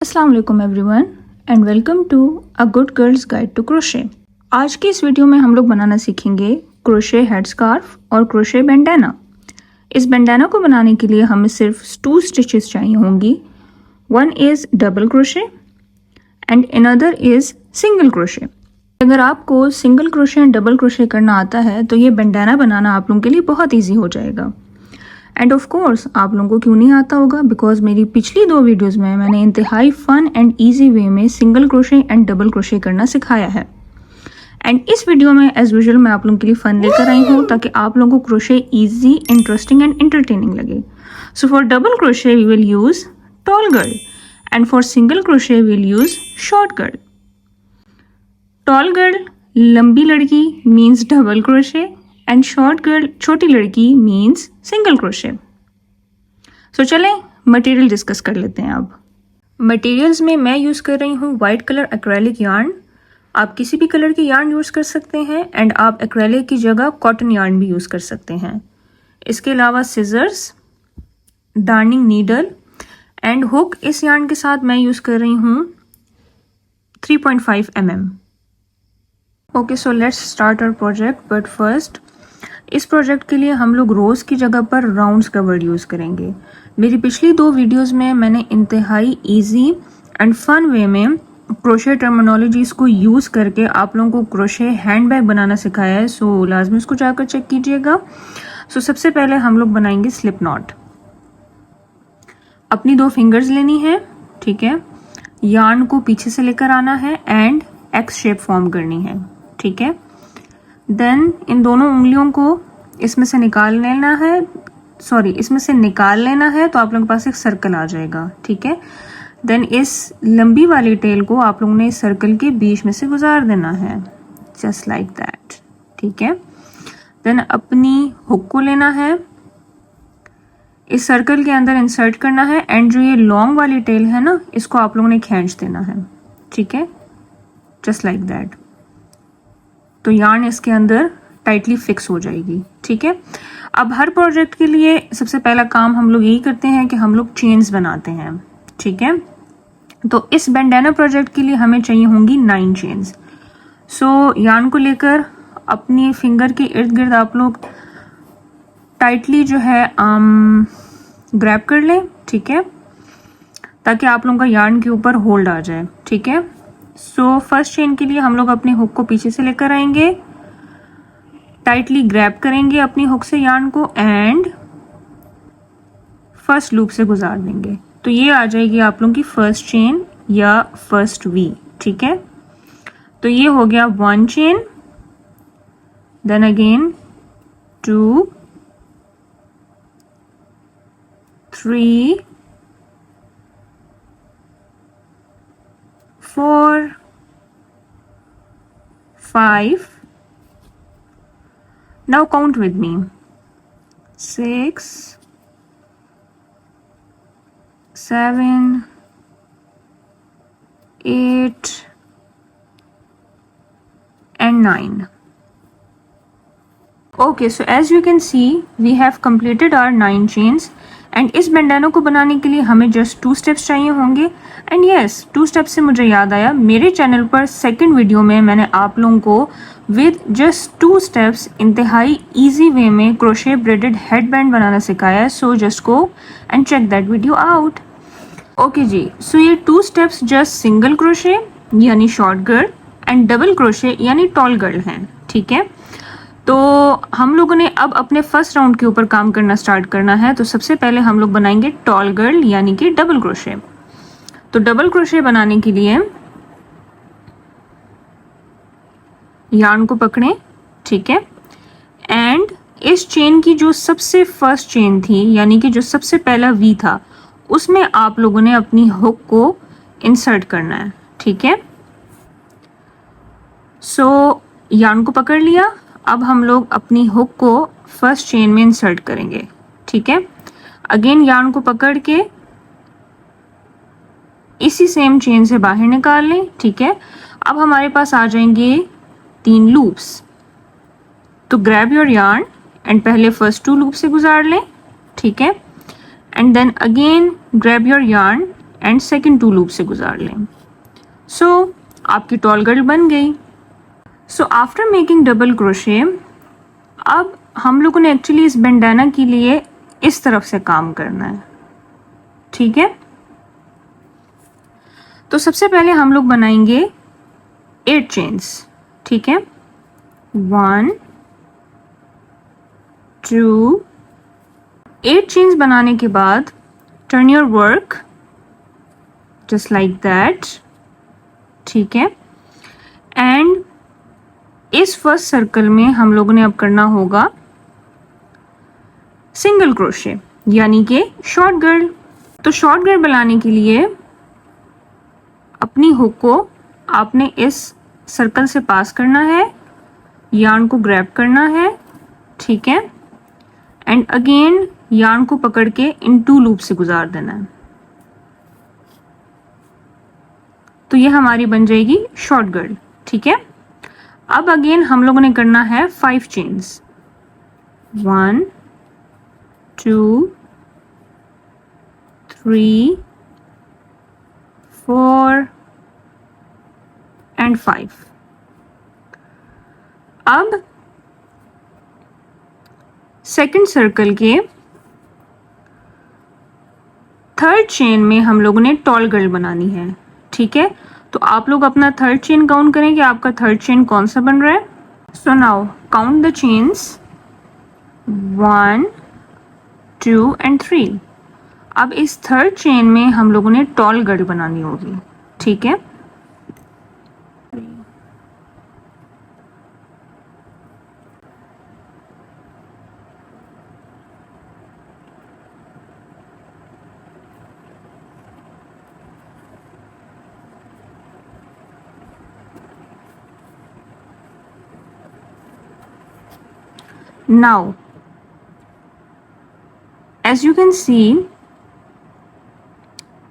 अस्सलाम वालेकुम everyone and welcome to a good girls guide to crochet. आज की इस वीडियो में हम लोग बनाना सीखेंगे क्रोशे हेड स्कार्फ और क्रोशे बैंडाना। इस बैंडाना को बनाने के लिए हमें सिर्फ 2 स्टिचेस चाहिए होंगी। One is double crochet and another is single crochet. अगर आपको single crochet and double crochet करना आता है तो ये बैंडाना बनाना आप लोगों के लिए बहुत ईजी हो जाएगा। एंड ऑफ कोर्स आप लोगों को क्यों नहीं आता होगा, बिकॉज मेरी पिछली 2 वीडियोस में मैंने इंतहाई फन एंड इजी वे में single crochet and double crochet करना सिखाया है। एंड इस वीडियो में एज यूजुअल मैं आप लोगों के लिए फन लेकर आई हूँ ताकि आप लोगों को crochet easy, interesting and entertaining लगे। So for double crochet we will use tall girl and for single crochet we will use short girl. Tall girl लंबी लड़की means double crochet and short girl छोटी लड़की means single crochet. सो चलें material discuss कर लेते हैं। अब materials में मैं यूज़ कर रही हूँ वाइट कलर एक्रेलिक यार्न। आप किसी भी कलर की यार्न यूज़ कर सकते हैं एंड आप एक्रेलिक की जगह कॉटन यार्न भी यूज़ कर सकते हैं। इसके अलावा scissors, darning needle and hook. इस यार्न के साथ मैं यूज़ कर रही हूँ 3.5 mm। Okay, so let's start our project. But first इस प्रोजेक्ट के लिए हम लोग रोज़ की जगह पर राउंड्स का वर्ड यूज़ करेंगे। मेरी पिछली 2 वीडियोस में मैंने इंतहाई इजी एंड फन वे में क्रोशे टर्मिनोलॉजीज़ को यूज़ करके आप लोगों को क्रोशे हैंडबैग बनाना सिखाया है। सो लाजमी उसको जाकर चेक कीजिएगा। सो सबसे पहले हम लोग बनाएंगे स्लिप नॉट। अपनी 2 फिंगर्स लेनी है, ठीक है। यार्न को पीछे से लेकर आना है एंड एक्स शेप फॉर्म करनी है, ठीक है। देन इन दोनों उंगलियों को इसमें से निकाल लेना है, इसमें से निकाल लेना है तो आप लोगों के पास एक सर्कल आ जाएगा, ठीक है। देन इस लंबी वाली टेल को आप लोगों ने इस सर्कल के बीच में से गुजार देना है, जस्ट लाइक दैट, ठीक है। देन अपनी हुक को लेना है, इस सर्कल के अंदर इंसर्ट करना है एंड जो ये लॉन्ग वाली टेल है ना, इसको आप लोगों ने खींच देना है, ठीक है, जस्ट लाइक दैट। तो यार्न इसके अंदर टाइटली फिक्स हो जाएगी, ठीक है। अब हर प्रोजेक्ट के लिए सबसे पहला काम हम लोग यही करते हैं कि हम लोग चेन्स बनाते हैं, ठीक है। तो इस बैंडाना प्रोजेक्ट के लिए हमें चाहिए होंगी 9 चेन्स। सो यार्न को लेकर अपनी फिंगर के इर्द गिर्द आप लोग टाइटली जो है ग्रैब कर लें, ठीक है, ताकि आप लोगों का यार्न के ऊपर होल्ड आ जाए, ठीक है। सो फर्स्ट चेन के लिए हम लोग अपनी हुक को पीछे से लेकर आएंगे, टाइटली ग्रैब करेंगे अपनी हुक से यार्न को एंड फर्स्ट लूप से गुजार देंगे। तो ये आ जाएगी आप लोगों की फर्स्ट चेन या फर्स्ट वी, ठीक है। तो ये हो गया 1 chain, then again 2, 3, 4, 5. Now count with me. 6, 7, 8 and 9. Okay, so as you can see, we have completed our 9 chains. And इस बैंडाना को बनाने के लिए हमें जस्ट 2 स्टेप्स चाहिए होंगे। एंड यस, 2 स्टेप्स से मुझे याद आया, मेरे चैनल पर सेकंड वीडियो में मैंने आप लोगों को विद जस्ट 2 स्टेप्स इंतहाई इजी वे में क्रोशे ब्रेडेड हेड बैंड बनाना सिखाया है। So just go and check that video out. Okay जी, सो ये 2 स्टेप्स जस्ट सिंगल क्रोशे यानी short girl and double crochet यानी टॉल गर्ल हैं, ठीक है। तो हम लोगों ने अब अपने फर्स्ट राउंड के ऊपर काम करना स्टार्ट करना है। तो सबसे पहले हम लोग बनाएंगे टॉल गर्ल यानी कि डबल क्रोशे। तो डबल क्रोशे बनाने के लिए यार्न को पकड़ें, ठीक है, एंड इस चेन की जो सबसे फर्स्ट चेन थी यानी कि जो सबसे पहला वी था, उसमें आप लोगों ने अपनी हुक को इंसर्ट करना है, ठीक है। सो यार्न को पकड़ लिया, अब हम लोग अपनी हुक को फर्स्ट चेन में इंसर्ट करेंगे, ठीक है। अगेन यार्न को पकड़ के इसी सेम चेन से बाहर निकाल लें, ठीक है। अब हमारे पास आ जाएंगे 3 लूप्स। तो ग्रैब योर यार्न एंड पहले फर्स्ट 2 लूप से गुजार लें, ठीक है, and then again grab your yarn and second 2 loop से गुजार लें। सो आपकी टॉल गर्ल बन गई। So after making double crochet अब हम लोगों ने एक्चुअली इस बैंडाना के लिए इस तरफ से काम करना है, ठीक है। तो सबसे पहले हम लोग बनाएंगे 8 चेन्स, ठीक है। 1 2 8 चेन्स बनाने के बाद turn your work just like that, ठीक है। एंड इस फर्स्ट सर्कल में हम लोगों ने अब करना होगा सिंगल क्रोशे यानी कि शॉर्ट गर्ल। तो शॉर्ट गर्ल बनाने के लिए अपनी हुक को आपने इस सर्कल से पास करना है, यार्न को ग्रैब करना है, ठीक है। एंड अगेन यार्न को पकड़ के इन 2 लूप से गुजार देना है। तो ये हमारी बन जाएगी शॉर्ट गर्ल, ठीक है। अब अगेन हम लोगों ने करना है 5 चेन्स, 1 2 3 4 एंड 5। अब सेकंड सर्कल के थर्ड चेन में हम लोगों ने टॉल गर्ल बनानी है, ठीक है। तो आप लोग अपना थर्ड चेन काउंट करें कि आपका थर्ड चेन कौन सा बन रहा है। So now count the chains 1 2 and 3। अब इस थर्ड चेन में हम लोगों ने टॉल गर्ल बनानी होगी, ठीक है। Now, as you can see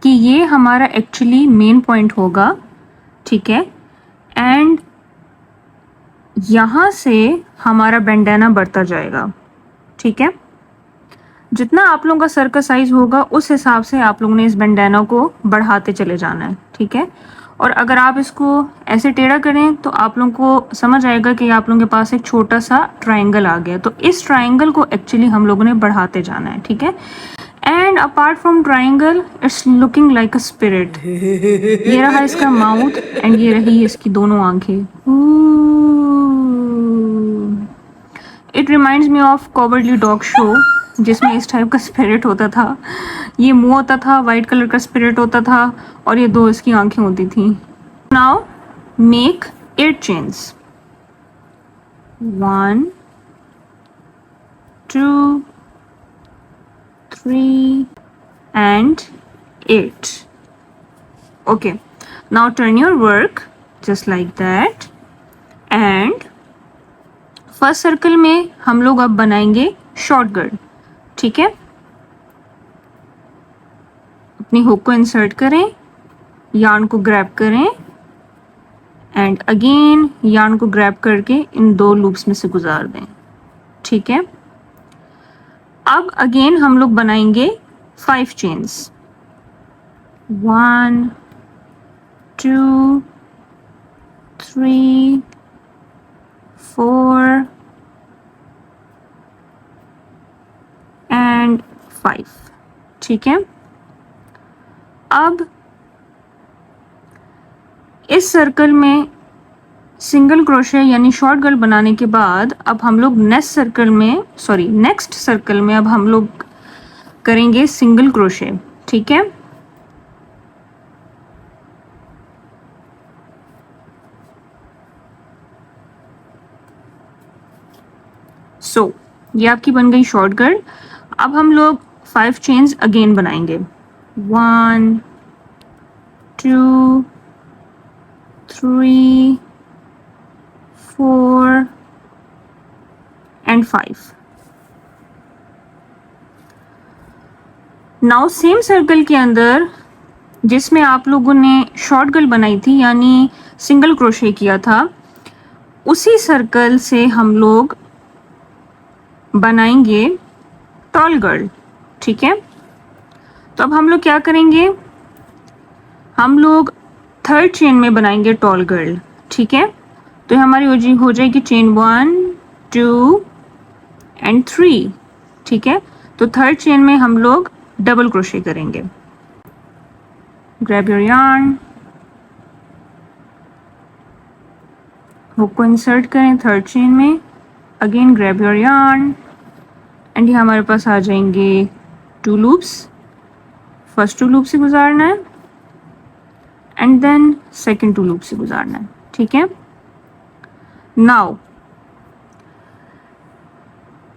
कि ये हमारा एक्चुअली मेन पॉइंट होगा, ठीक है। एंड यहाँ से हमारा बैंडाना बढ़ता जाएगा, ठीक है। जितना आप लोगों का सर का साइज होगा उस हिसाब से आप लोगों ने इस बैंडाना को बढ़ाते चले जाना है, ठीक है। और अगर आप इसको ऐसे टेढ़ा करें तो आप लोगों को समझ आएगा कि आप लोगों के पास एक छोटा सा ट्रायंगल आ गया। तो इस ट्रायंगल को एक्चुअली हम लोगों ने बढ़ाते जाना है, ठीक है। And apart from triangle it's looking like a spirit. ये रहा इसका माउथ एंड ये रही इसकी दोनों आंखें। It reminds me of cowardly dog show जिसमें इस टाइप का स्पिरिट होता था। ये मुंह होता था, वाइट कलर का स्पिरिट होता था और ये 2 इसकी आंखें होती थी। Now make 8 chains, 1 2 3 and 8. Okay, now turn your work just like that and first circle में हम लोग अब बनाएंगे शॉर्ट गर्ल, ठीक है। अपनी हुक को इंसर्ट करें, यार्न को ग्रैब करें एंड अगेन यार्न को ग्रैब करके इन 2 लूप्स में से गुजार दें, ठीक है। अब अगेन हम लोग बनाएंगे 5 चेन्स, 1 2 3 4 एंड 5, ठीक है। अब इस सर्कल में सिंगल क्रोशे यानी शॉर्ट गर्ल बनाने के बाद अब हम लोग नेक्स्ट सर्कल में अब हम लोग करेंगे सिंगल क्रोशे, ठीक है। सो ये आपकी बन गई शॉर्ट गर्ल। अब हम लोग 5 चेन्स अगेन बनाएंगे, 1 2 3 4 एंड 5। नाउ सेम सर्कल के अंदर जिसमें आप लोगों ने शॉर्ट गर्ल बनाई थी यानी सिंगल क्रोशे किया था, उसी सर्कल से हम लोग बनाएंगे टॉल गर्ल, ठीक है। तो अब हम लोग क्या करेंगे, हम लोग थर्ड चेन में बनाएंगे टॉल गर्ल, ठीक है। तो हमारी हो जाएगी चेन 1 2 एंड 3, ठीक है। तो थर्ड चेन में हम लोग डबल क्रोशे करेंगे। ग्रैब योर यार्न, हुक को इंसर्ट करें थर्ड चेन में, again grab your yarn and ये हमारे पास आ जाएंगे 2 लूप्स। फर्स्ट 2 लूप से गुजारना है एंड देन सेकंड 2 लूप से गुजारना है, ठीक है। नाउ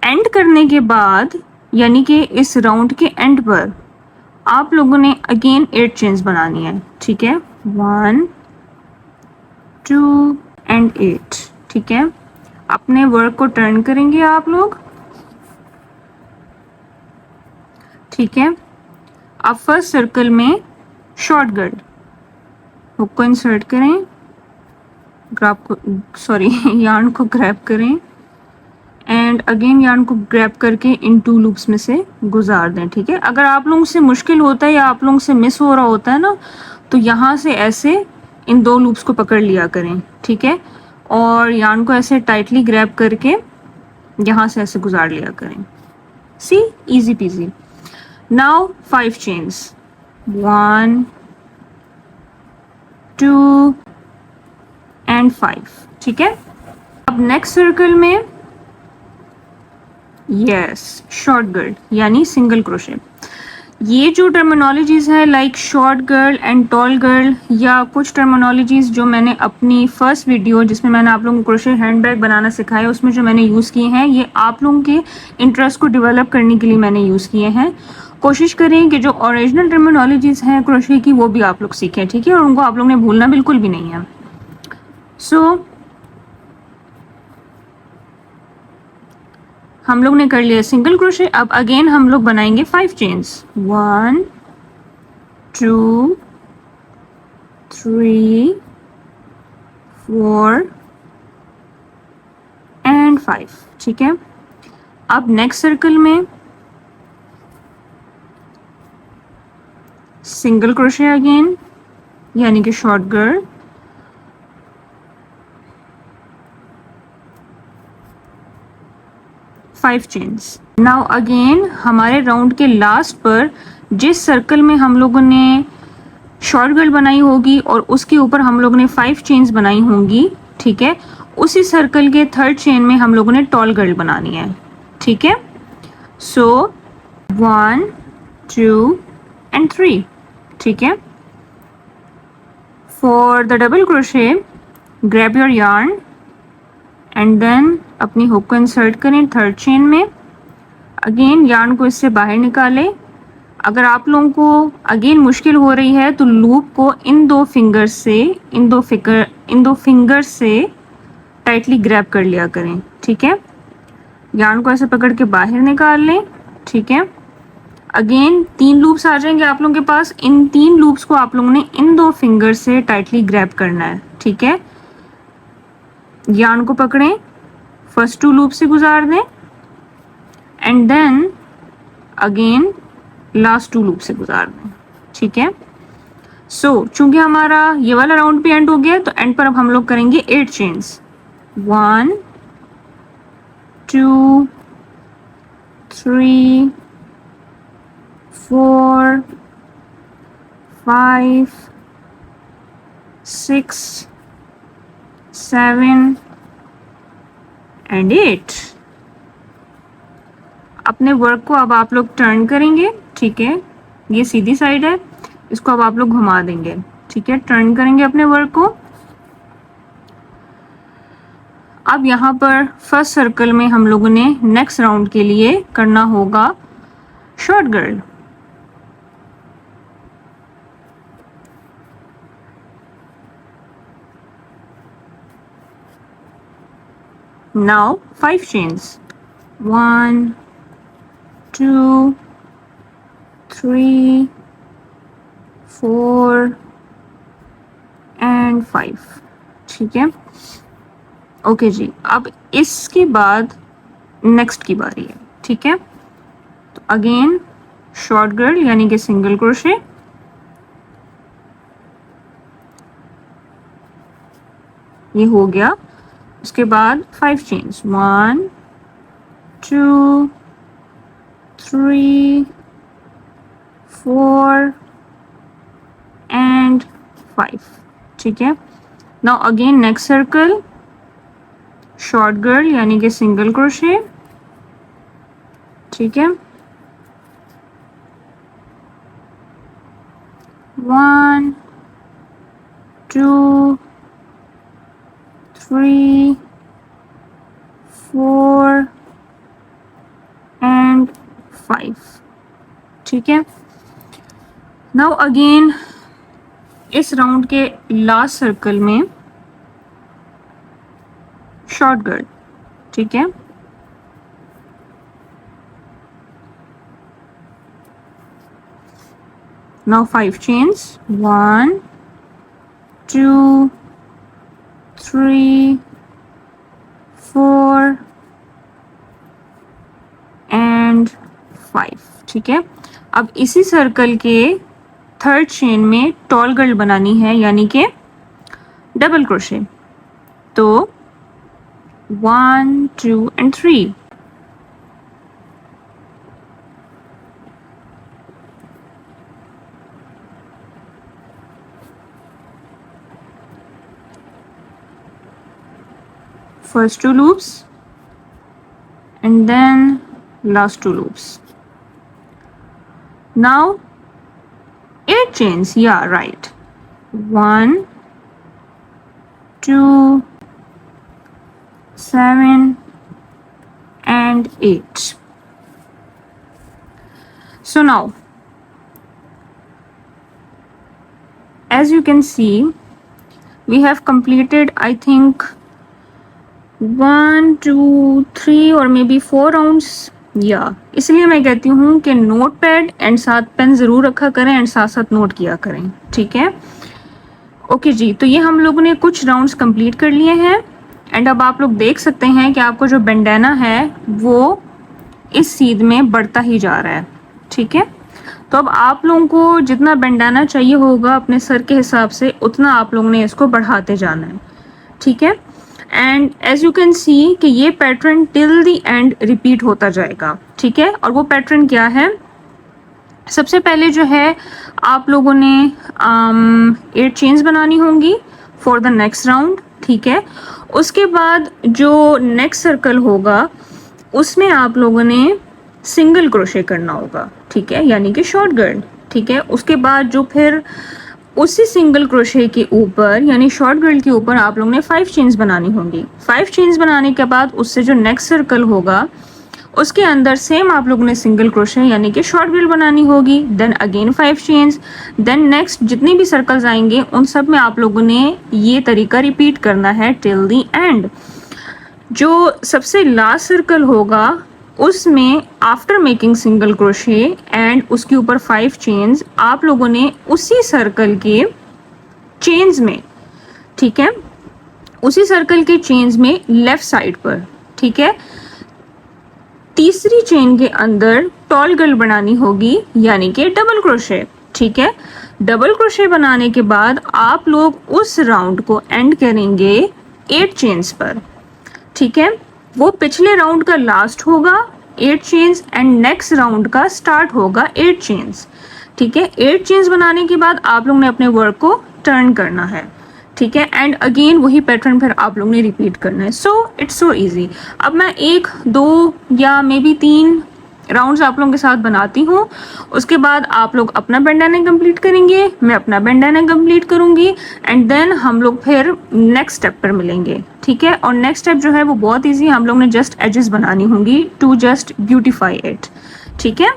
एंड करने के बाद यानी कि इस राउंड के एंड पर आप लोगों ने अगेन 8 चेन्स बनानी है, ठीक है। 1 2 एंड 8, ठीक है। अपने वर्क को टर्न करेंगे आप लोग, ठीक है। अब फर्स्ट सर्कल में शॉर्ट गर्ल, हुक को इंसर्ट करें, यार्न को ग्रैब करें एंड अगेन यार्न को ग्रैब करके इन 2 लूप्स में से गुजार दें, ठीक है। अगर आप लोगों से मुश्किल होता है या आप लोगों से मिस हो रहा होता है ना, तो यहाँ से ऐसे इन 2 लूप्स को पकड़ लिया करें, ठीक है। और यार्न को ऐसे टाइटली ग्रैब करके यहाँ से ऐसे गुजार लिया करें। See, easy peasy. Now 5 chains, 1 2 and 5, ठीक है। अब नेक्स्ट सर्कल में शॉर्ट गर्ल यानी सिंगल क्रोशे। ये जो टर्मिनोलॉजीज है like short girl and tall girl, या कुछ टर्मिनोलॉजीज जो मैंने अपनी फर्स्ट वीडियो जिसमें मैंने आप लोगों को क्रोशे हैंडबैग बनाना सिखाया उसमें जो मैंने यूज़ किए हैं, ये आप लोगों के इंटरेस्ट को डेवलप करने के लिए मैंने यूज़ किए हैं। कोशिश करें कि जो ओरिजिनल टर्मिनोलॉजीज हैं क्रोशे की वो भी आप लोग सीखें, ठीक है, और उनको आप लोगों ने भूलना बिल्कुल भी नहीं है। सो हम लोग ने कर लिया सिंगल क्रोशे। अब अगेन हम लोग बनाएंगे 5 चेन्स, 1 2 3 4 एंड 5, ठीक है। अब नेक्स्ट सर्कल में सिंगल क्रोशे अगेन यानी कि short girl, 5 chains. Now again हमारे राउंड के लास्ट पर जिस सर्कल में हम लोगों ने शॉर्ट गर्ल बनाई होगी और उसके ऊपर हम लोगों ने 5 चेन्स बनाई होंगी, ठीक है, उसी सर्कल के थर्ड चेन में हम लोगों ने टॉल गर्ल बनानी है, ठीक है। सो 1 2 एंड 3, ठीक है। For the double crochet grab your yarn and then अपनी हुक को इंसर्ट करें थर्ड चेन में, अगेन यार्न को इससे बाहर निकालें। अगर आप लोगों को अगेन मुश्किल हो रही है तो लूप को इन दो फिंगर से टाइटली ग्रैब कर लिया करें, ठीक है। यार्न को ऐसे पकड़ के बाहर निकाल लें, ठीक है। अगेन 3 लूप्स आ जाएंगे आप लोगों के पास। इन 3 लूप्स को आप लोगों ने इन 2 फिंगर से टाइटली ग्रैब करना है, ठीक है। यार्न को पकड़ें, फर्स्ट 2 लूप से गुजार दें and then again last 2 loop से गुजार दें, ठीक है। सो चूंकि हमारा ये वाला राउंड भी एंड हो गया तो एंड पर अब हम लोग करेंगे 8 चेन्स, 1 2 3 4 5 6 7 एंड 8। अपने वर्क को अब आप लोग टर्न करेंगे, ठीक है। ये सीधी साइड है, इसको अब आप लोग घुमा देंगे, ठीक है। टर्न करेंगे अपने वर्क को। अब यहाँ पर फर्स्ट सर्कल में हम लोगों ने नेक्स्ट राउंड के लिए करना होगा short girl. Now 5 chains, 1 2 3 4 and 5, ठीक है। ओके जी, अब इसके बाद नेक्स्ट की बारी है, ठीक है। तो अगेन शॉर्ट गर्ल यानी कि सिंगल क्रोशे, ये हो गया। उसके बाद 5 चेन्स, 1 2 3 4 एंड 5। ठीक है, now again next circle, short girl यानी कि सिंगल क्रोशे। ठीक है, 1 2 3 4 एंड 5। ठीक है, नाउ अगेन इस राउंड के लास्ट सर्कल में शॉर्ट गर्ल। ठीक है, नाउ 5 चेन्स, 1 2 3 4 एंड 5। ठीक है, अब इसी सर्कल के थर्ड चेन में टॉल गर्ल बनानी है यानी कि डबल क्रोशे। तो 1 2 and 3। first 2 loops and then last 2 loops. Now 8 chains, yeah, right. 1 2 7 and 8. So now as you can see we have completed I think 1 2 3 और मे बी 4 राउंड्स। या इसलिए मैं कहती हूँ कि नोट पैड एंड साथ pen ज़रूर रखा करें एंड साथ साथ नोट किया करें। ठीक है, ओके जी, तो ये हम लोगों ने कुछ राउंड्स कंप्लीट कर लिए हैं एंड अब आप लोग देख सकते हैं कि आपको जो बैंडाना है वो इस सीध में बढ़ता ही जा रहा है। ठीक है, तो अब आप लोगों को जितना बैंडाना चाहिए होगा अपने सर के हिसाब से उतना आप लोगों ने इसको बढ़ाते जाना है। ठीक है, and as you can see कि ये pattern till the end repeat होता जाएगा। ठीक है, और वो पैटर्न क्या है, सबसे पहले जो है आप लोगों ने 8 चेन्स बनानी होंगी फॉर द नेक्स्ट राउंड। ठीक है, उसके बाद जो नेक्स्ट सर्कल होगा उसमें आप लोगों ने सिंगल क्रोशे करना होगा। ठीक है, यानी कि शॉर्ट गर्ल। ठीक है, उसके बाद जो फिर उसी सिंगल क्रोशे के ऊपर यानी शॉर्ट गर्ल के ऊपर आप लोगों ने 5 चेन्स बनानी होंगी। 5 चेन्स बनाने के बाद उससे जो नेक्स्ट सर्कल होगा उसके अंदर सेम आप लोगों ने सिंगल क्रोशे यानी कि शॉर्ट गर्ल बनानी होगी। Then again 5 chains, then next जितने भी सर्कल्स आएंगे उन सब में आप लोगों ने ये तरीका रिपीट करना है टिल दी एंड। जो सबसे लास्ट सर्कल होगा उसमें after making single crochet and उसके ऊपर 5 चेन्स आप लोगों ने उसी सर्कल के चेन्स में, ठीक है, उसी सर्कल के चेन्स में लेफ्ट साइड पर, ठीक है, तीसरी चेन के अंदर टॉल गर्ल बनानी होगी यानी कि डबल क्रोशे। ठीक है, डबल क्रोशे बनाने के बाद आप लोग उस राउंड को एंड करेंगे 8 चेन्स पर। ठीक है, वो पिछले राउंड का लास्ट होगा 8 चेन्स एंड नेक्स्ट राउंड का स्टार्ट होगा 8 चेन्स। ठीक है, 8 चेन्स बनाने के बाद आप लोग ने अपने वर्क को टर्न करना है। ठीक है, एंड अगेन वही पैटर्न फिर आप लोग ने रिपीट करना है। So it's so easy. अब मैं 1 2 या मे बी 3 राउंड्स आप लोगों के साथ बनाती हूँ, उसके बाद आप लोग अपना बैंडाना कंप्लीट करेंगे, मैं अपना बैंडाना कंप्लीट करूंगी एंड देन हम लोग फिर नेक्स्ट स्टेप पर मिलेंगे। ठीक है, और नेक्स्ट स्टेप जो है वो बहुत ईजी, हम लोग ने जस्ट एजेस बनानी होंगी टू जस्ट ब्यूटिफाई इट। ठीक है,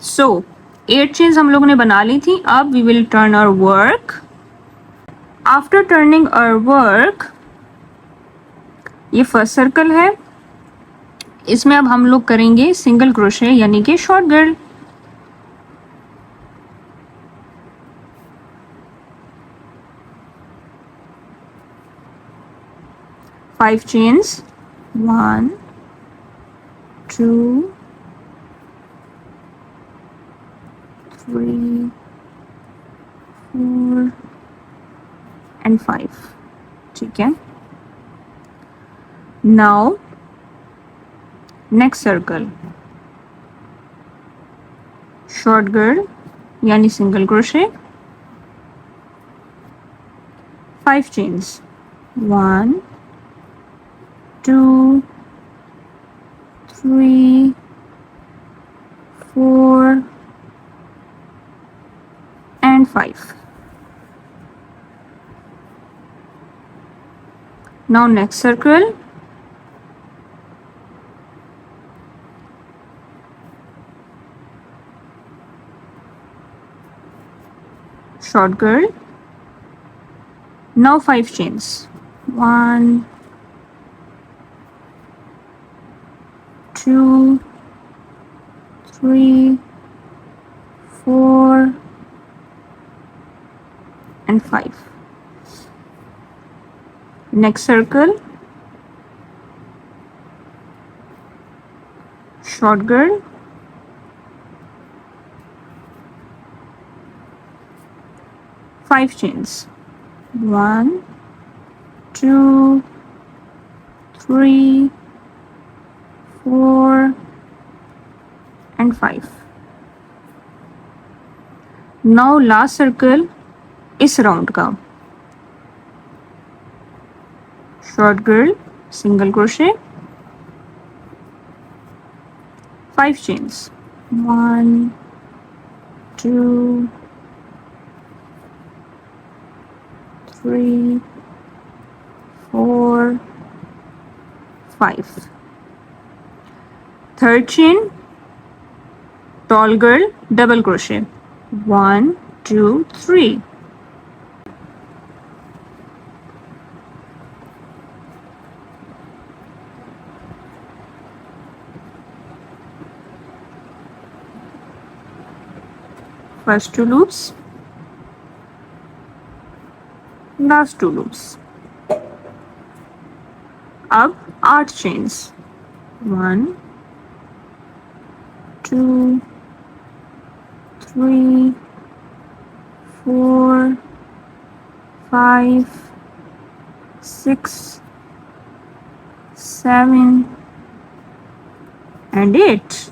सो 8 चेन्स हम लोगों ने बना ली थी। अब we will turn our work. After turning our work, ये फर्स्ट सर्कल है, इसमें अब हम लोग करेंगे सिंगल क्रोशे यानी कि short girl. Five chains, 1 2 3 4 and 5, ठीक है। Now next circle, short girl यानी single crochet, 5 chains, 1 2 3 4 and 5. Now next circle, short girl. Now 5 chains, 1 2 3 4 and 5. Next circle, short girl, 5 chains, 1 2 3 4 and 5. Now last circle इस round का, short girl, single crochet, 5 chains, 1 2 3 4 5. Third chain, tall girl, double crochet, 1 2 3. First 2 loops, last 2 loops. अब 8 chains, 1 2 3 4 5 6 7 and 8.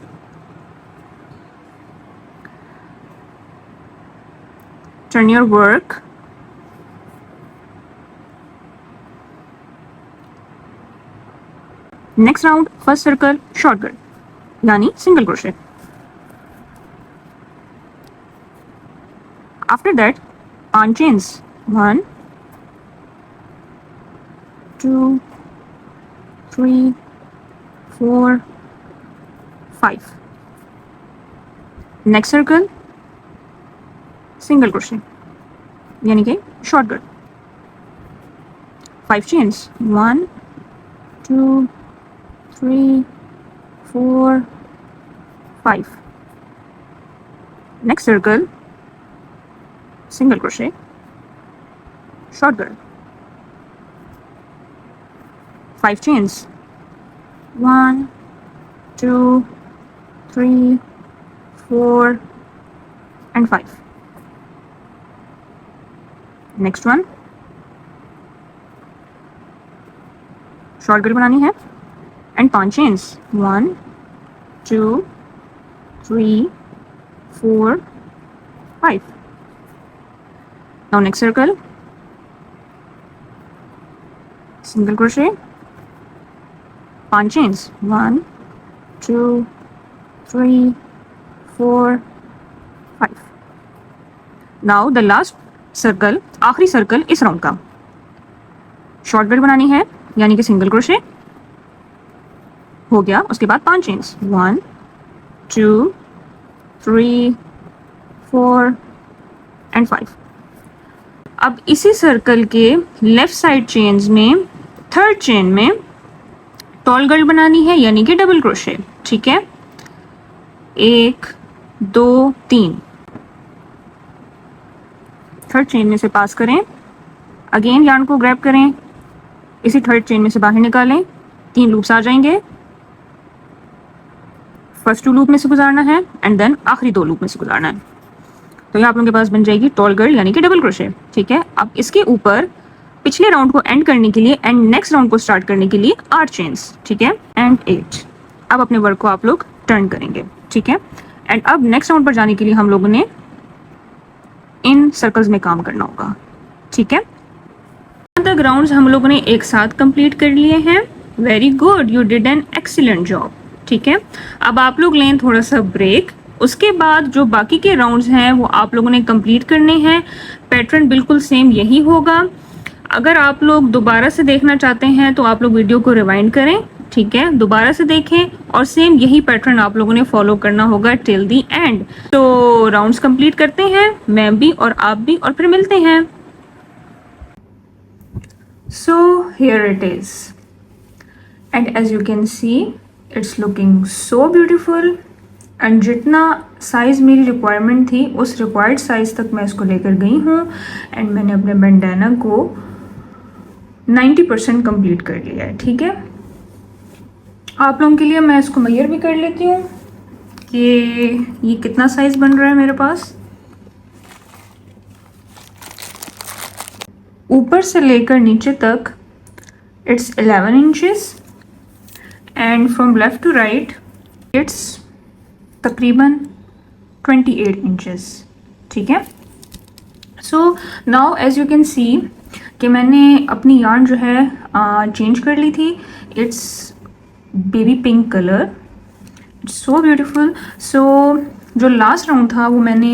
Turn your work. Next round, first circle, short girl, यानी single crochet. After that, 5 chains, 1 2 3 4 5. Next circle, single crochet यानी कि short girl, 5 chains, 1 2 3 4 5. Next circle, single crochet, short girl, 5 chains, 1 2 3 4 and 5. Next one, short girl बनानी है and 5 chains, 1 2 3 4 5. Now next circle, single crochet, 5 chains, 1 2 3 4 5. Now the last circle, आखिरी circle इस round का, short girl बनानी है यानी कि single crochet हो गया, उसके बाद 5 चेन्स, 1 2 3 4 and 5. अब इसी सर्कल के लेफ्ट साइड चेन्स में थर्ड चेन में टॉल गर्ल बनानी है यानी कि डबल क्रोशे, ठीक है। 1 2 3, थर्ड चेन में से पास करें, अगेन यार्न को ग्रैब करें, इसी थर्ड चेन में से बाहर निकालें, 3 लूप्स आ जाएंगे, फर्स्ट 2 लूप में से गुजारना है एंड देन आखिरी 2 लूप में से गुजारना है। तो ये आप लोगों के पास बन जाएगी टॉल गर्ल यानी कि डबल क्रोशे, ठीक है। अब इसके ऊपर पिछले राउंड को एंड करने के लिए एंड नेक्स्ट राउंड को स्टार्ट करने के लिए 8 चेन्स, ठीक है, एंड 8। अब अपने वर्क को आप लोग टर्न करेंगे, ठीक है। एंड अब नेक्स्ट राउंड पर जाने के लिए हम लोगों ने इन सर्कल्स में काम करना होगा, ठीक है। तक राउंड्स हम लोगों ने एक साथ कंप्लीट कर लिए हैं। Very good, you did an excellent job, ठीक है। अब आप लोग लें थोड़ा सा ब्रेक, उसके बाद जो बाकी के राउंड्स हैं वो आप लोगों ने कंप्लीट करने हैं। पैटर्न बिल्कुल सेम यही होगा। अगर आप लोग दोबारा से देखना चाहते हैं तो आप लोग वीडियो को रिवाइंड करें, ठीक है, दोबारा से देखें और सेम यही पैटर्न आप लोगों ने फॉलो करना होगा टिल दी एंड। तो राउंड्स कंप्लीट करते हैं, मैं भी और आप भी, और फिर मिलते हैं। So here it is, and as you can see it's looking so beautiful। And जितना साइज़ मेरी रिक्वायरमेंट थी उस रिक्वायर्ड साइज़ तक मैं इसको लेकर गई हूँ। एंड मैंने अपने बैंडाना को 90% कंप्लीट कर लिया है, ठीक है। आप लोगों के लिए मैं इसको मेजर भी कर लेती हूँ कि ये कितना साइज़ बन रहा है मेरे पास। ऊपर से लेकर नीचे तक it's 11 inches and from left to right it's तकरीबन 28 इंचेस, ठीक है। So now as you can see कि मैंने अपनी यार्न जो है चेंज कर ली थी। It's baby pink colour, it's so beautiful. So जो लास्ट राउंड था वो मैंने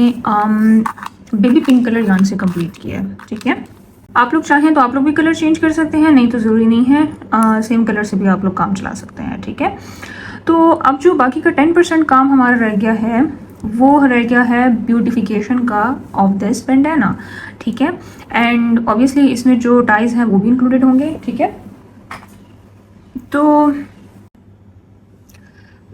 बेबी पिंक कलर यार्न से कंप्लीट किया, ठीक है। आप लोग चाहें तो आप लोग भी कलर चेंज कर सकते हैं, नहीं तो ज़रूरी नहीं है, सेम कलर से भी आप लोग काम चला सकते हैं, ठीक है। तो अब जो बाकी का 10% काम हमारा रह गया है वो रह गया है ब्यूटिफिकेशन का ऑफ दिस बैंडाना, ठीक है। एंड ऑब्वियसली इसमें जो टाइज हैं वो भी इंक्लूडेड होंगे, ठीक है। तो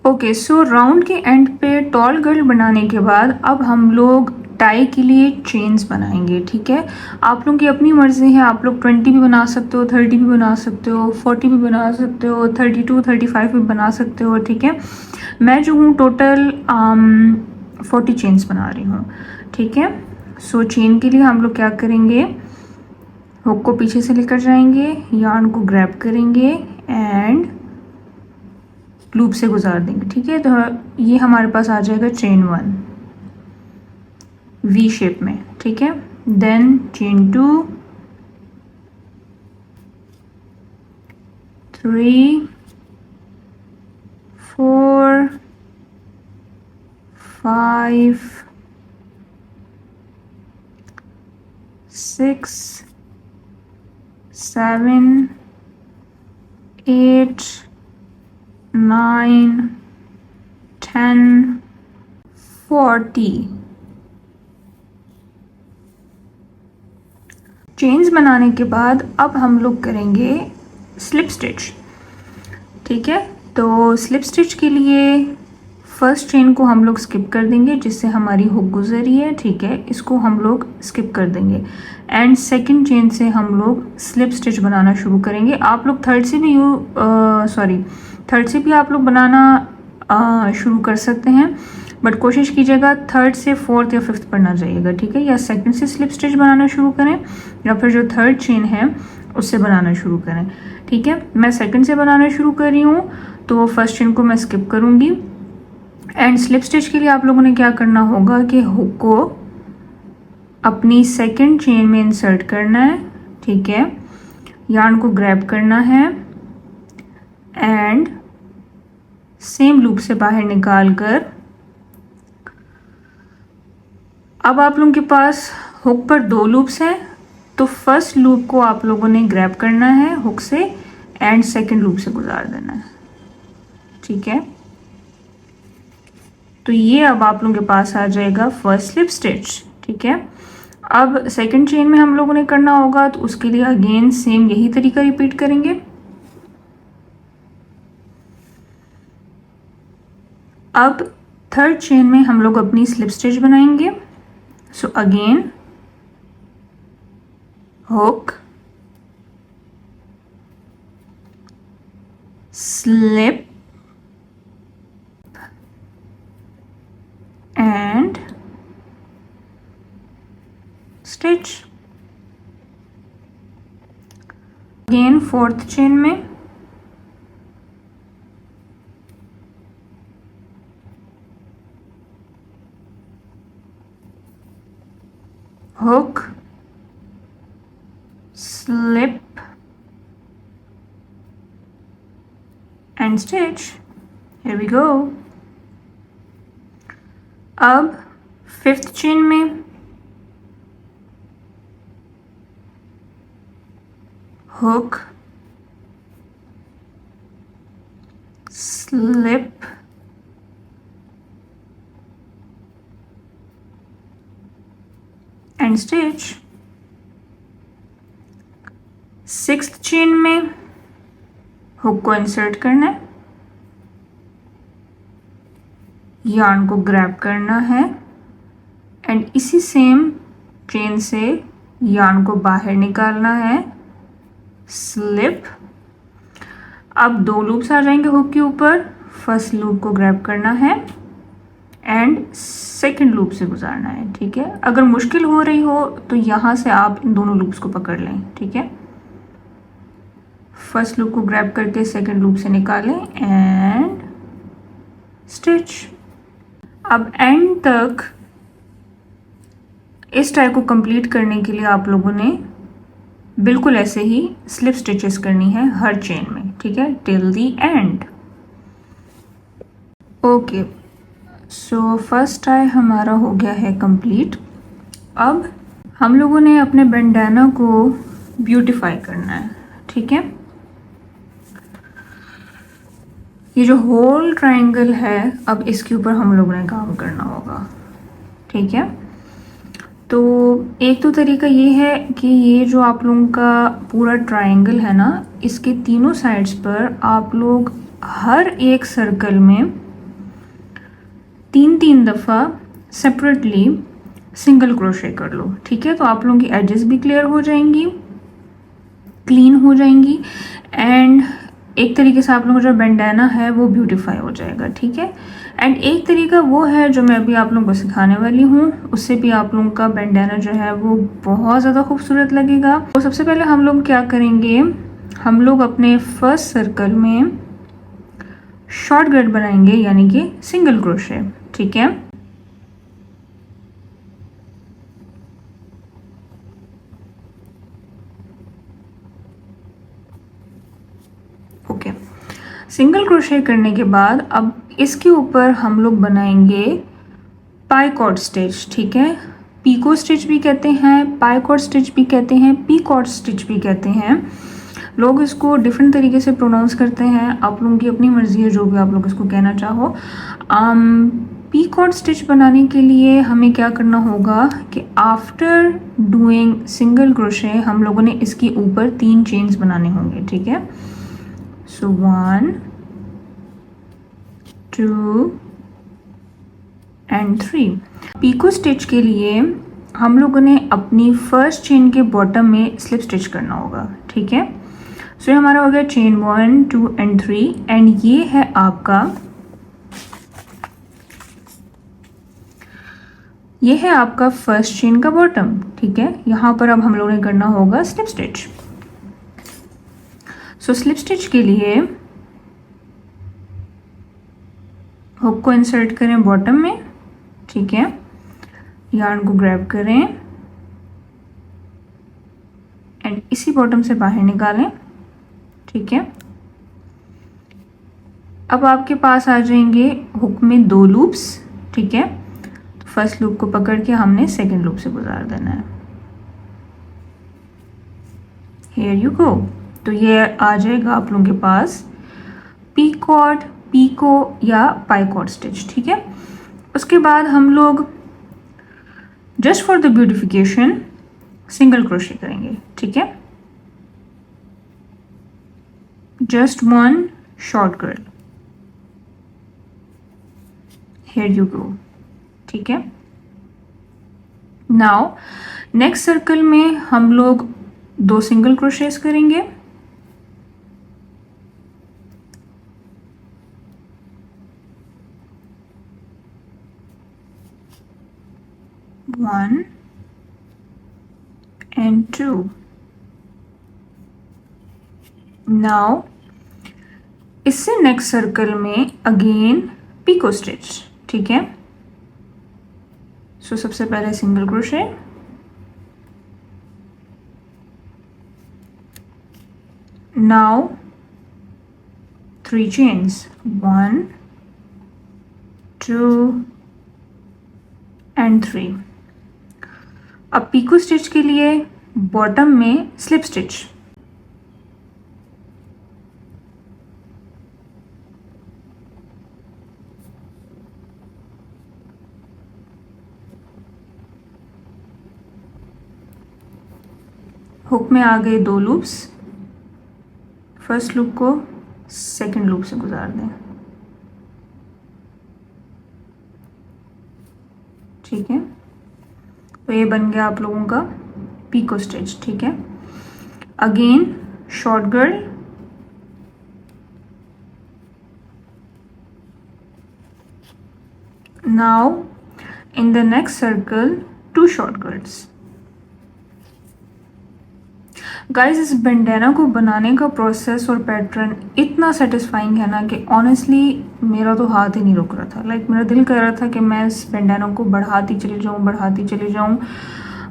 ओके, सो राउंड के एंड पे टॉल गर्ल बनाने के बाद अब हम लोग टाई के लिए चेन्स बनाएंगे, ठीक है। आप लोगों की अपनी मर्जी है, आप लोग 20 भी बना सकते हो, 30 भी बना सकते हो, 40 भी बना सकते हो, 32, 35 भी बना सकते हो, ठीक है। मैं जो हूँ टोटल 40 चेन्स बना रही हूँ, ठीक है। सो चेन के लिए हम लोग क्या करेंगे, हुक को पीछे से लेकर जाएंगे, यार्न को ग्रैब करेंगे एंड लूप से गुजार देंगे, ठीक है। तो ये हमारे पास आ जाएगा चेन 1 वी शेप में, ठीक है। देन चेन 2, 3, 4, 5, 6, 7, 8, 9, 10, 40 चेन्स बनाने के बाद अब हम लोग करेंगे स्लिप स्टिच, ठीक है। तो स्लिप स्टिच के लिए फर्स्ट चेन को हम लोग स्किप कर देंगे जिससे हमारी हुक गुजरी है, ठीक है, इसको हम लोग स्किप कर देंगे एंड सेकंड चेन से हम लोग स्लिप स्टिच बनाना शुरू करेंगे। आप लोग थर्ड से भी आप लोग बनाना शुरू कर सकते हैं, बट कोशिश कीजिएगा थर्ड से फोर्थ या फिफ्थ पर ना जाइएगा, ठीक है। या सेकंड से स्लिप स्टिच बनाना शुरू करें या फिर जो थर्ड चेन है उससे बनाना शुरू करें, ठीक है। मैं सेकंड से बनाना शुरू कर रही हूँ तो फर्स्ट चेन को मैं स्किप करूँगी एंड स्लिप स्टिच के लिए आप लोगों ने क्या करना होगा कि हुक को अपनी सेकंड चेन में इंसर्ट करना है, ठीक है, यार्न को ग्रैब करना है एंड सेम लूप से बाहर निकाल कर अब आप लोगों के पास हुक पर 2 लूप्स हैं, तो फर्स्ट लूप को आप लोगों ने ग्रैब करना है हुक से एंड सेकंड लूप से गुजार देना है, ठीक है। तो ये अब आप लोगों के पास आ जाएगा फर्स्ट स्लिप स्टिच, ठीक है। अब सेकंड चेन में हम लोगों ने करना होगा तो उसके लिए अगेन सेम यही तरीका रिपीट करेंगे। अब थर्ड चेन में हम लोग अपनी स्लिप स्टिच बनाएंगे। So again hook, slip and stitch, again fourth chain में hook, slip and stitch. Here we go. अब फिफ्थ चेन में hook, slip and stitch. Sixth chain में हुक को इंसर्ट करना है, यार्न को ग्रैब करना है एंड इसी सेम चेन से यार्न को बाहर निकालना है, स्लिप। अब 2 लूप्स आ जाएंगे हुक के ऊपर। फर्स्ट लूप को ग्रैब करना है एंड सेकंड लूप से गुजारना है, ठीक है। अगर मुश्किल हो रही हो तो यहाँ से आप इन दोनों लूप्स को पकड़ लें, ठीक है। फर्स्ट लूप को ग्रैब करके सेकंड लूप से निकालें एंड स्टिच। अब एंड तक इस टाइप को कंप्लीट करने के लिए आप लोगों ने बिल्कुल ऐसे ही स्लिप स्टिचेस करनी है हर चेन में, ठीक है, till the and. Okay, so first tie हमारा हो गया है कंप्लीट। अब हम लोगों ने अपने बैंडाना को ब्यूटीफाई करना है, ठीक है। ये जो होल ट्रायंगल है, अब इसके ऊपर हम लोगों ने काम करना होगा, ठीक है। तो एक तो तरीका ये है कि ये जो आप लोगों का पूरा ट्रायंगल है ना, इसके तीनों साइड्स पर आप लोग हर एक सर्कल में 3-3 दफ़ा सेपरेटली सिंगल क्रोशे कर लो, ठीक है। तो आप लोगों की एजेस भी क्लियर हो जाएंगी, क्लीन हो जाएंगी एंड एक तरीके से आप लोगों का जो बैंडाना है वो ब्यूटीफाई हो जाएगा, ठीक है। एंड एक तरीका वो है जो मैं अभी आप लोगों को सिखाने वाली हूँ, उससे भी आप लोगों का बैंडाना जो है वो बहुत ज़्यादा खूबसूरत लगेगा। तो सबसे पहले हम लोग क्या करेंगे, हम लोग अपने फर्स्ट सर्कल में शॉर्ट गट बनाएंगे, यानी कि सिंगल क्रोशे, ठीक है। ओके, सिंगल क्रोशे करने के बाद अब इसके ऊपर हम लोग बनाएंगे पाइकॉट स्टिच, ठीक है। पीको स्टिच भी कहते हैं, पाइकॉट स्टिच भी कहते हैं, पीकॉट स्टिच भी कहते हैं। लोग इसको डिफरेंट तरीके से प्रोनाउंस करते हैं, आप लोगों की अपनी मर्जी है जो भी आप लोग इसको कहना चाहो। पीकॉट स्टिच बनाने के लिए हमें क्या करना होगा कि आफ्टर डूइंग सिंगल क्रोशे हम लोगों ने इसके ऊपर 3 चेन्स बनाने होंगे, ठीक है। सो 1 2 एंड 3। पीको स्टिच के लिए हम लोगों ने अपनी फर्स्ट चेन के बॉटम में स्लिप स्टिच करना होगा, ठीक है। सो ये हमारा हो गया चेन 1 2 एंड 3 एंड ये है आपका फर्स्ट चेन का बॉटम, ठीक है। यहाँ पर अब हम लोगों ने करना होगा स्लिप स्टिच। सो स्लिप स्टिच के लिए हुक को इंसर्ट करें बॉटम में, ठीक है। यार्न को ग्रैब करें एंड इसी बॉटम से बाहर निकालें, ठीक है। अब आपके पास आ जाएंगे हुक में 2 लूप्स, ठीक है। तो फर्स्ट लूप को पकड़ के हमने सेकंड लूप से गुजार देना है। Here you go. तो ये आ जाएगा आप लोगों के पास पीकॉट, पीको या पाइकॉट स्टिच, ठीक है। उसके बाद हम लोग just for the beautification single crochet करेंगे, ठीक है। Just 1 short girl, here you go, ठीक है। नाउ नेक्स्ट सर्कल में हम लोग 2 सिंगल क्रोशेस करेंगे, one and 2 नाउ इससे नेक्स्ट सर्कल में अगेन पिको स्टिच, ठीक है। सो सबसे पहले single crochet, now 3 chains, 1 2 and 3। अब पिको स्टिच के लिए बॉटम में स्लिप स्टिच, हुक में आ गए 2 लूप्स, फर्स्ट लूप को सेकंड लूप से गुजार दें, ठीक है। तो ये बन गया आप लोगों का पिको स्टिच, ठीक है। Again short girl, now in the next circle 2 short girls. Guys इस बैंडाना को बनाने का प्रोसेस और पैटर्न इतना सेटिस्फाइंग है ना कि ऑनेस्टली मेरा तो हाथ ही नहीं रुक रहा था। लाइक मेरा दिल कर रहा था कि मैं इस बैंडाना को बढ़ाती चली जाऊँ,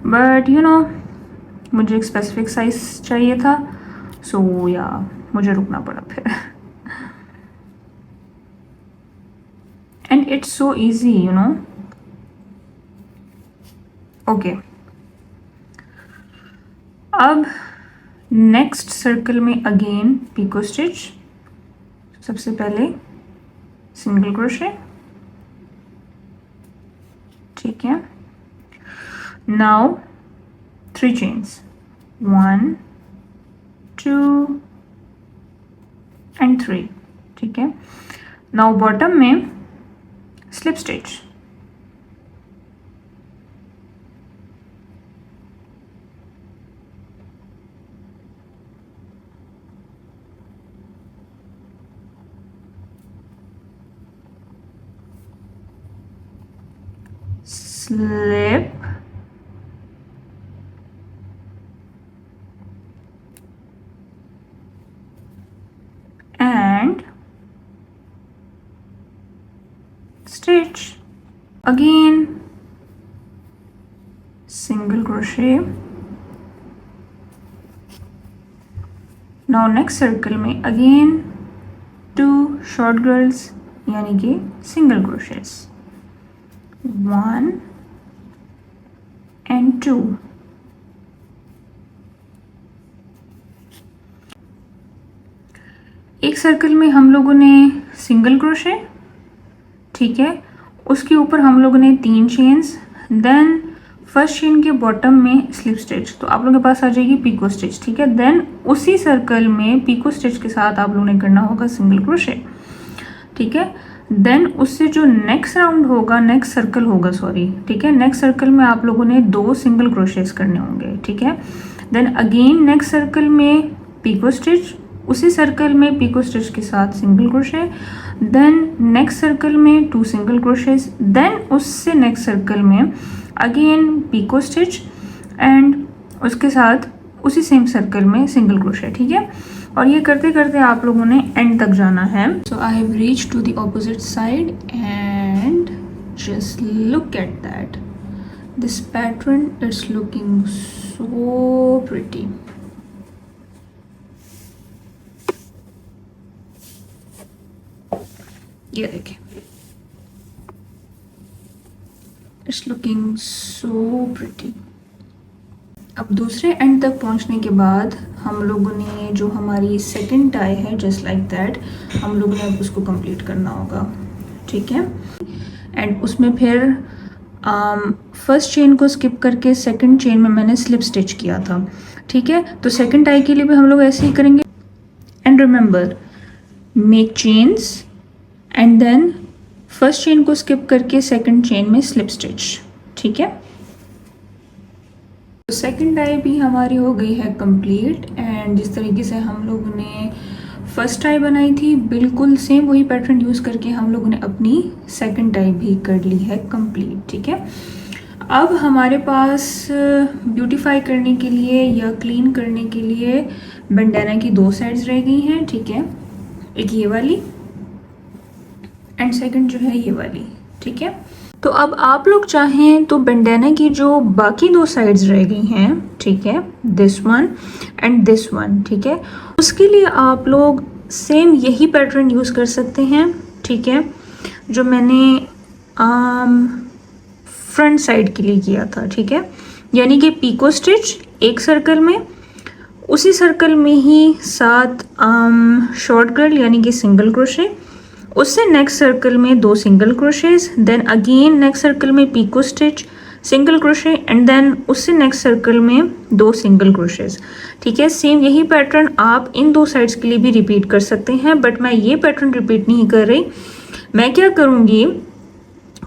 बट यू नो मुझे एक स्पेसिफिक साइज चाहिए था, सो या मुझे रुकना पड़ा फिर। And it's so easy, you know. Okay, अब नेक्स्ट सर्कल में अगेन पिको स्टिच, सबसे पहले सिंगल क्रोशे, ठीक है। नाउ 3 chains, 1 2 and 3, ठीक है। नाउ बॉटम में slip stitch, slip and stitch, again single crochet। now next circle में again 2 short girls यानी कि single crochets, 1 and 2। एक सर्कल में हम लोगों ने सिंगल क्रोशे, ठीक है, उसके ऊपर हम लोगों ने 3 चेन्स, देन फर्स्ट चेन के बॉटम में स्लिप स्टिच, तो आप लोगों के पास आ जाएगी पिको स्टिच, ठीक है। देन उसी सर्कल में पिको स्टिच के साथ आप लोगों ने करना होगा सिंगल क्रोशे, ठीक है। देन उससे जो नेक्स्ट राउंड होगा, नेक्स्ट सर्कल होगा, सॉरी, ठीक है, नेक्स्ट सर्कल में आप लोगों ने 2 सिंगल क्रोशेस करने होंगे, ठीक है। देन अगेन नेक्स्ट सर्कल में पिको स्टिच, उसी सर्कल में पिको स्टिच के साथ single crochet, then next circle में 2 सिंगल क्रोशेस, देन उससे नेक्स्ट सर्कल में अगेन पिको स्टिच एंड उसके साथ उसी सेम सर्कल में सिंगल क्रोशे, ठीक है। और ये करते करते आप लोगों ने एंड तक जाना है। So I have reach to the opposite side and just look at that, this pattern it's looking so pretty. ये देखिए, इट्स लुकिंग सो प्रिटी। अब दूसरे एंड तक पहुंचने के बाद हम लोगों ने जो हमारी सेकंड टाई है, जस्ट लाइक दैट, हम लोगों ने अब उसको कंप्लीट करना होगा, ठीक है। एंड उसमें फिर फर्स्ट चेन को स्किप करके सेकंड चेन में मैंने स्लिप स्टिच किया था, ठीक है। तो सेकंड टाई के लिए भी हम लोग ऐसे ही करेंगे। And remember, make chains and then first chain को स्किप करके सेकंड चेन में स्लिप स्टिच, ठीक है। तो सेकंड टाई भी हमारी हो गई है कंप्लीट। एंड जिस तरीके से हम लोगों ने फर्स्ट टाई बनाई थी, बिल्कुल सेम वही पैटर्न यूज़ करके हम लोगों ने अपनी सेकंड टाई भी कर ली है कंप्लीट, ठीक है। अब हमारे पास ब्यूटीफाई करने के लिए या क्लीन करने के लिए बंडाना की दो साइड्स रह गई हैं, ठीक है। एक ये वाली एंड सेकंड जो है ये वाली, ठीक है। तो अब आप लोग चाहें तो बंडाना की जो बाकी दो साइड्स रह गई हैं, ठीक है, this one and this one, ठीक है, उसके लिए आप लोग सेम यही पैटर्न यूज़ कर सकते हैं, ठीक है, जो मैंने फ्रंट साइड के लिए किया था, ठीक है। यानी कि पीको स्टिच एक सर्कल में, उसी सर्कल में ही 7 शॉर्ट गर्ल यानी कि सिंगल क्रोशे, उससे नेक्स्ट सर्कल में 2 single crochets, then again next circle में picot stitch, single crochet and then उससे नेक्स्ट सर्कल में 2 सिंगल क्रोशेज, ठीक है। सेम यही पैटर्न आप इन दो साइड्स के लिए भी रिपीट कर सकते हैं, बट मैं ये पैटर्न रिपीट नहीं कर रही। मैं क्या करूँगी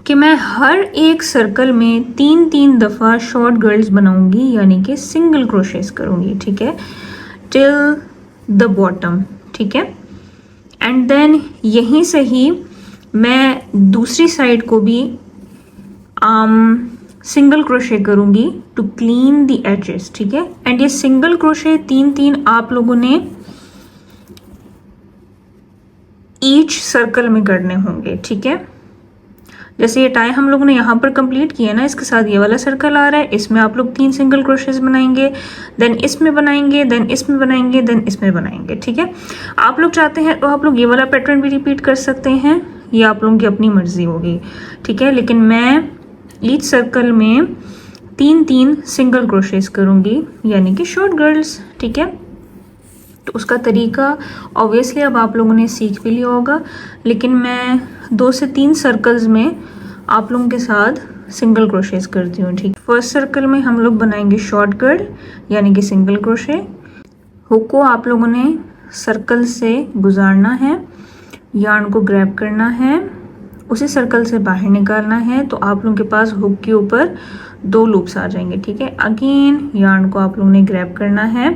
कि मैं हर एक सर्कल में 3-3 दफ़ा शॉर्ट गर्ल्स बनाऊंगी यानी कि सिंगल क्रोशेस करूँगी, ठीक है, टिल द बॉटम, ठीक है। एंड देन यहीं से ही मैं दूसरी साइड को भी सिंगल क्रोशे करूँगी टू क्लीन द एजेस, ठीक है। एंड ये सिंगल क्रोशे 3-3 आप लोगों ने ईच सर्कल में करने होंगे, ठीक है। जैसे ये टाई हम लोगों ने यहाँ पर कंप्लीट किया ना, इसके साथ ये वाला सर्कल आ रहा है, इसमें आप लोग 3 सिंगल क्रोशेस बनाएंगे, देन इसमें बनाएंगे, देन इसमें बनाएंगे, देन इसमें बनाएंगे, ठीक है। आप लोग चाहते हैं तो आप लोग ये वाला पैटर्न भी रिपीट कर सकते हैं, ये आप लोगों की अपनी मर्जी होगी, ठीक है। लेकिन मैं ईच सर्कल में 3-3 सिंगल क्रोशेस करूँगी यानी कि शॉर्ट गर्ल्स, ठीक है। तो उसका तरीका ऑब्वियसली अब आप लोगों ने सीख भी लिया होगा, लेकिन मैं 2 से 3 सर्कल्स में आप लोगों के साथ सिंगल क्रोशेस करती हूँ, ठीक। फर्स्ट सर्कल में हम लोग बनाएंगे शॉर्ट गर्ल यानी कि सिंगल क्रोशे। हुक को आप लोगों ने सर्कल से गुजारना है, यार्न को ग्रैब करना है, उसी सर्कल से बाहर निकालना है, तो आप लोगों के पास हुक के ऊपर 2 लूप्स आ जाएंगे, ठीक है। अगेन यार्न को आप लोगों ने ग्रैब करना है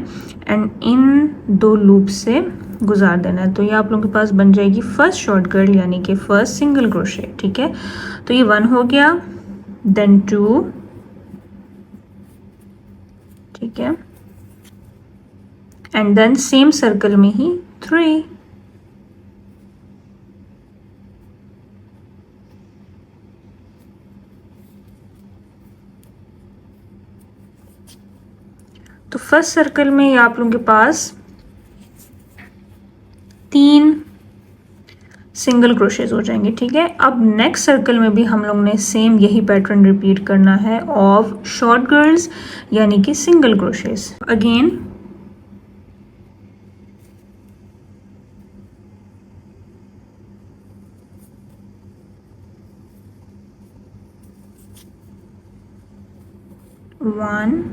एंड इन 2 लूप से गुजार देना है, तो ये आप लोगों के पास बन जाएगी फर्स्ट शॉर्ट गर्ल यानी कि फर्स्ट सिंगल क्रोशे, ठीक है। तो ये 1 हो गया, देन 2, ठीक है, एंड देन सेम सर्कल में ही 3। तो फर्स्ट सर्कल में ये आप लोगों के पास 3 सिंगल क्रोशेज हो जाएंगे, ठीक है। अब नेक्स्ट सर्कल में भी हम लोग ने सेम यही पैटर्न रिपीट करना है ऑफ शॉर्ट गर्ल्स यानी कि single crochets. Again one,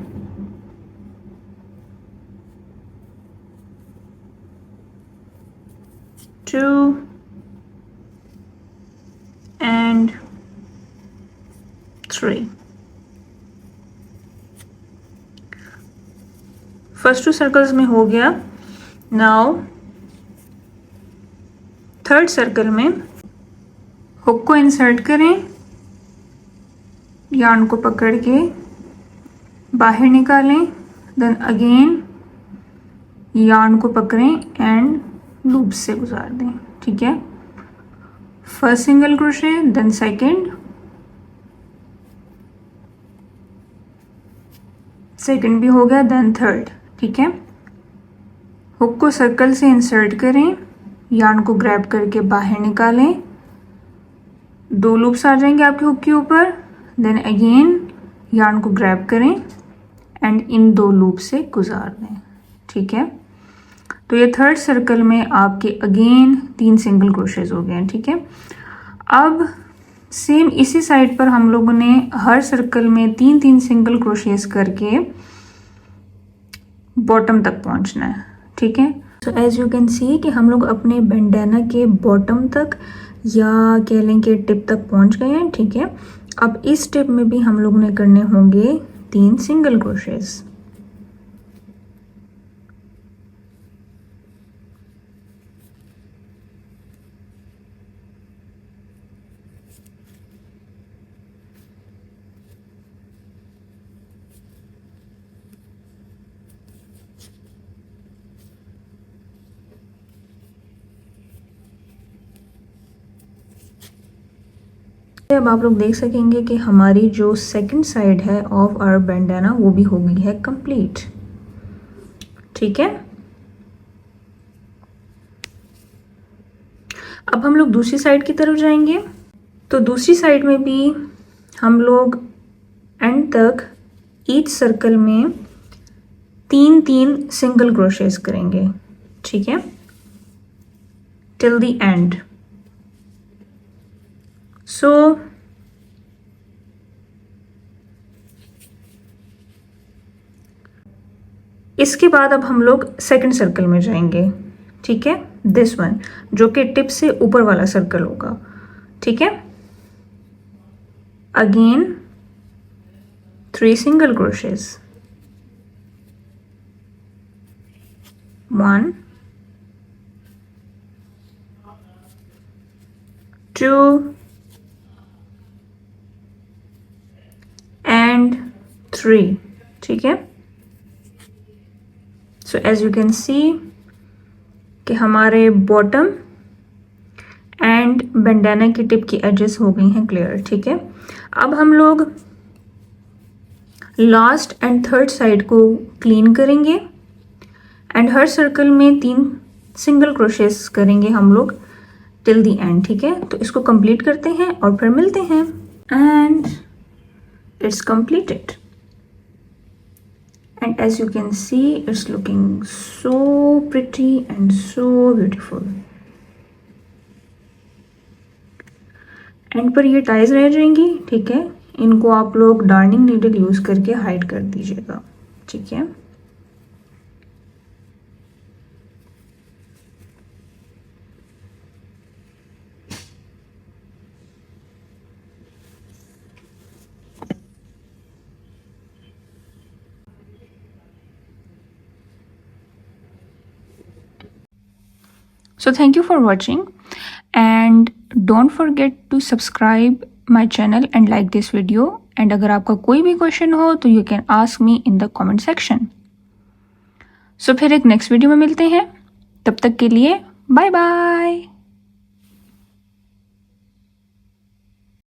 2 and 3। First 2 circles में हो गया। नाउ थर्ड सर्कल में हुक को इंसर्ट करें, यार्न को पकड़ के बाहर निकालें, देन अगेन यार्न को पकड़ें एंड लूप से गुजार दें, ठीक है। First single crochet, then second, second भी हो गया, देन थर्ड, ठीक है। हुक को सर्कल से इंसर्ट करें, यार्न को ग्रैब करके बाहर निकालें, 2 लूप्स आ जाएंगे आपके हुक के ऊपर, देन अगेन यार्न को ग्रैब करें एंड इन 2 लूप से गुजार दें, ठीक है। तो ये थर्ड सर्कल में आपके अगेन 3 सिंगल क्रोशेज हो गए हैं, ठीक है। अब सेम इसी साइड पर हम लोगों ने हर सर्कल में 3-3 सिंगल क्रोशेज करके बॉटम तक पहुंचना है, ठीक है। So as you can see कि हम लोग अपने बैंडाना के बॉटम तक या कह लें कि टिप तक पहुंच गए हैं, ठीक है। अब इस टिप में भी हम लोगों ने करने होंगे 3 सिंगल क्रोशेज। अब आप लोग देख सकेंगे कि हमारी जो सेकंड साइड है ऑफ आवर बैंडाना वो भी हो गई है कंप्लीट। ठीक है, अब हम लोग दूसरी साइड की तरफ जाएंगे। तो दूसरी साइड में भी हम लोग एंड तक ईच सर्कल में 3-3 सिंगल क्रोशेस करेंगे। ठीक है, टिल द एंड। सो इसके बाद अब हम लोग सेकंड सर्कल में जाएंगे। ठीक है, दिस वन जो कि टिप से ऊपर वाला सर्कल होगा। ठीक है, अगेन 3 सिंगल क्रोशेस, 1 2 and 3। ठीक है, so as you can see कि हमारे बॉटम एंड बैंडाना की टिप की एजेस हो गई हैं क्लियर। ठीक है, अब हम लोग लास्ट एंड थर्ड साइड को क्लीन करेंगे एंड हर सर्कल में 3 सिंगल क्रोशेस करेंगे हम लोग टिल द एंड। ठीक है, तो इसको कंप्लीट करते हैं और फिर मिलते हैं। And it's completed and as you can see it's looking so pretty and so beautiful। And पर ये टाइज रह जाएंगी। ठीक है, इनको आप लोग डार्निंग नीडल यूज करके हाइड कर दीजिएगा। ठीक है, so thank you for watching and don't forget to subscribe my channel and like this video। and अगर आपका कोई भी क्वेश्चन हो तो you can ask me in the comment section। so फिर एक नेक्स्ट वीडियो में मिलते हैं, तब तक के लिए बाय बाय।